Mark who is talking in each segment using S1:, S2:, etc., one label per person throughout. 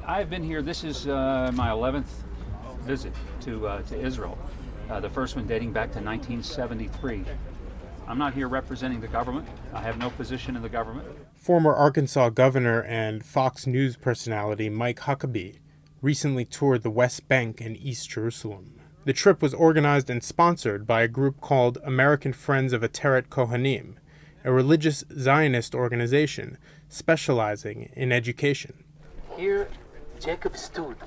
S1: I've been here, this is my 11th visit to Israel, the first one dating back to 1973. I'm not here representing the government. I have no position in the government.
S2: Former Arkansas governor and Fox News personality Mike Huckabee recently toured the West Bank and East Jerusalem. The trip was organized and sponsored by a group called American Friends of Ateret Kohanim, a religious Zionist organization specializing in education.
S3: Here, Jacob stood.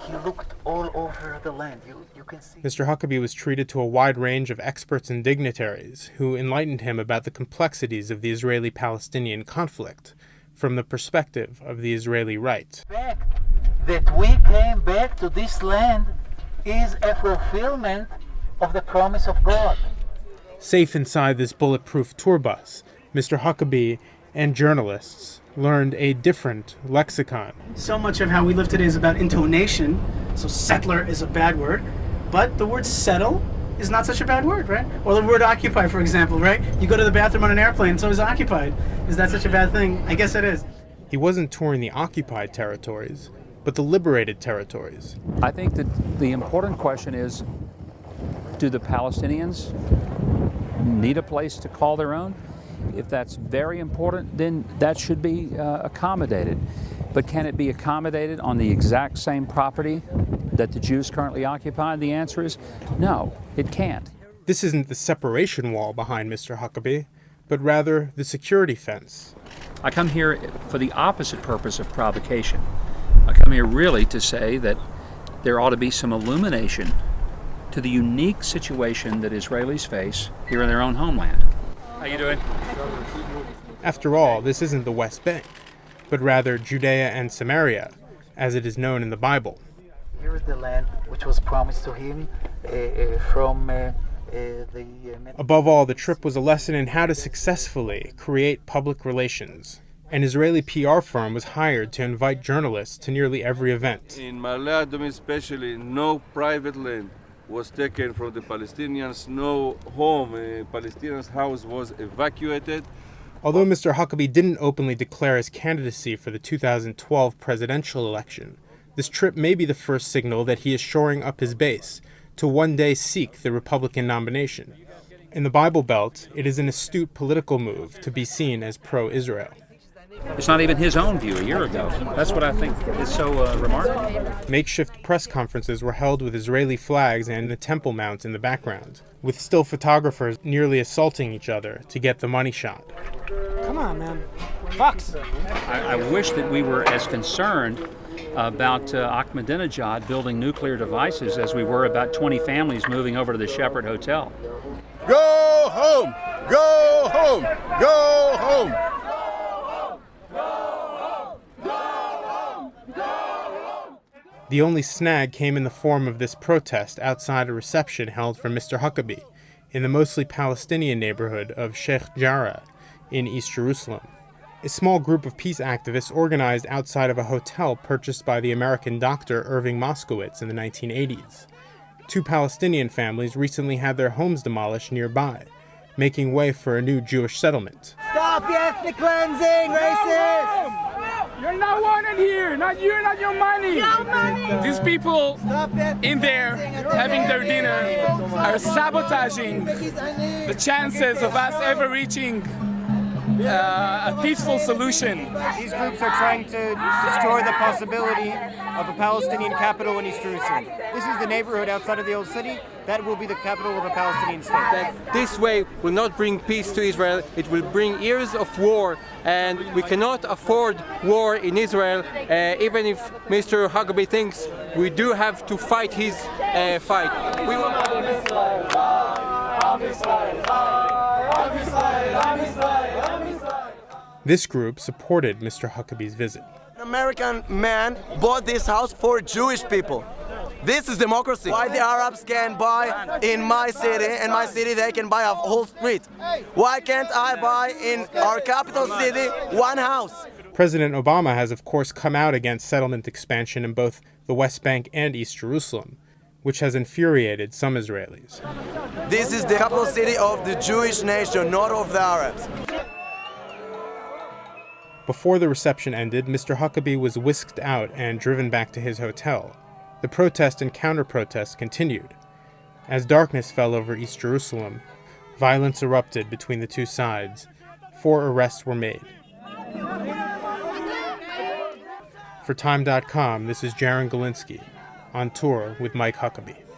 S3: He looked all over the land. You can see.
S2: Mr. Huckabee was treated to a wide range of experts and dignitaries who enlightened him about the complexities of the Israeli-Palestinian conflict from the perspective of the Israeli right.
S3: The fact that we came back to this land is a fulfillment of the promise of God.
S2: Safe inside this bulletproof tour bus, Mr. Huckabee and journalists learned a different lexicon.
S4: So much of how we live today is about intonation, so settler is a bad word, but the word settle is not such a bad word, right? Or the word occupy, for example, right? You go to the bathroom on an airplane, it's always occupied. Is that such a bad thing? I guess it is.
S2: He wasn't touring the occupied territories, but the liberated territories.
S1: I think that the important question is, do the Palestinians need a place to call their own? If that's very important, then that should be accommodated. But can it be accommodated on the exact same property that the Jews currently occupy? The answer is no, it can't.
S2: This isn't the separation wall behind Mr. Huckabee, but rather the security fence.
S1: I come here for the opposite purpose of provocation. I come here really to say that there ought to be some illumination to the unique situation that Israelis face here in their own homeland. How you doing?
S2: After all, this isn't the West Bank, but rather Judea and Samaria, as it is known in the Bible.
S3: Here is the land which was promised to him from
S2: Above all, the trip was a lesson in how to successfully create public relations. An Israeli PR firm was hired to invite journalists to nearly every event.
S5: In Ma'ale Adumim especially, no private land was taken from the Palestinians, no home, Palestinians' house was evacuated.
S2: Although Mr. Huckabee didn't openly declare his candidacy for the 2012 presidential election, this trip may be the first signal that he is shoring up his base to one day seek the Republican nomination. In the Bible Belt, it is an astute political move to be seen as pro-Israel.
S1: It's not even his own view a year ago. That's what I think is so remarkable.
S2: Makeshift press conferences were held with Israeli flags and the Temple Mount in the background, with still photographers nearly assaulting each other to get the money shot.
S4: Come on, man. Fox.
S1: I wish that we were as concerned about Ahmadinejad building nuclear devices as we were about 20 families moving over to the Shepherd Hotel.
S5: Go home! Go home! Go home!
S2: The only snag came in the form of this protest outside a reception held for Mr. Huckabee in the mostly Palestinian neighborhood of Sheikh Jarrah in East Jerusalem. A small group of peace activists organized outside of a hotel purchased by the American doctor Irving Moskowitz in the 1980s. Two Palestinian families recently had their homes demolished nearby, making way for a new Jewish settlement.
S6: Stop the ethnic cleansing, racist!
S7: You're not wanted here, not you, not your money. These people in there having their dinner are sabotaging the chances of us ever reaching a peaceful solution.
S8: These groups are trying to destroy the possibility of a Palestinian capital in East Jerusalem. This is the neighborhood outside of the old city. That will be the capital of a Palestinian state.
S9: That this way will not bring peace to Israel. It will bring years of war, and we cannot afford war in Israel, even if Mr. Huckabee thinks we do have to fight his fight.
S2: This group supported Mr. Huckabee's visit.
S6: An American man bought this house for Jewish people. This is democracy. Why the Arabs can buy in my city, and my city they can buy a whole street? Why can't I buy in our capital city one house?
S2: President Obama has, of course, come out against settlement expansion in both the West Bank and East Jerusalem, which has infuriated some Israelis.
S6: This is the capital city of the Jewish nation, not of the Arabs.
S2: Before the reception ended, Mr. Huckabee was whisked out and driven back to his hotel. The protest and counter-protest continued. As darkness fell over East Jerusalem, violence erupted between the two sides. 4 arrests were made. For Time.com, this is Jaron Gilinsky, on tour with Mike Huckabee.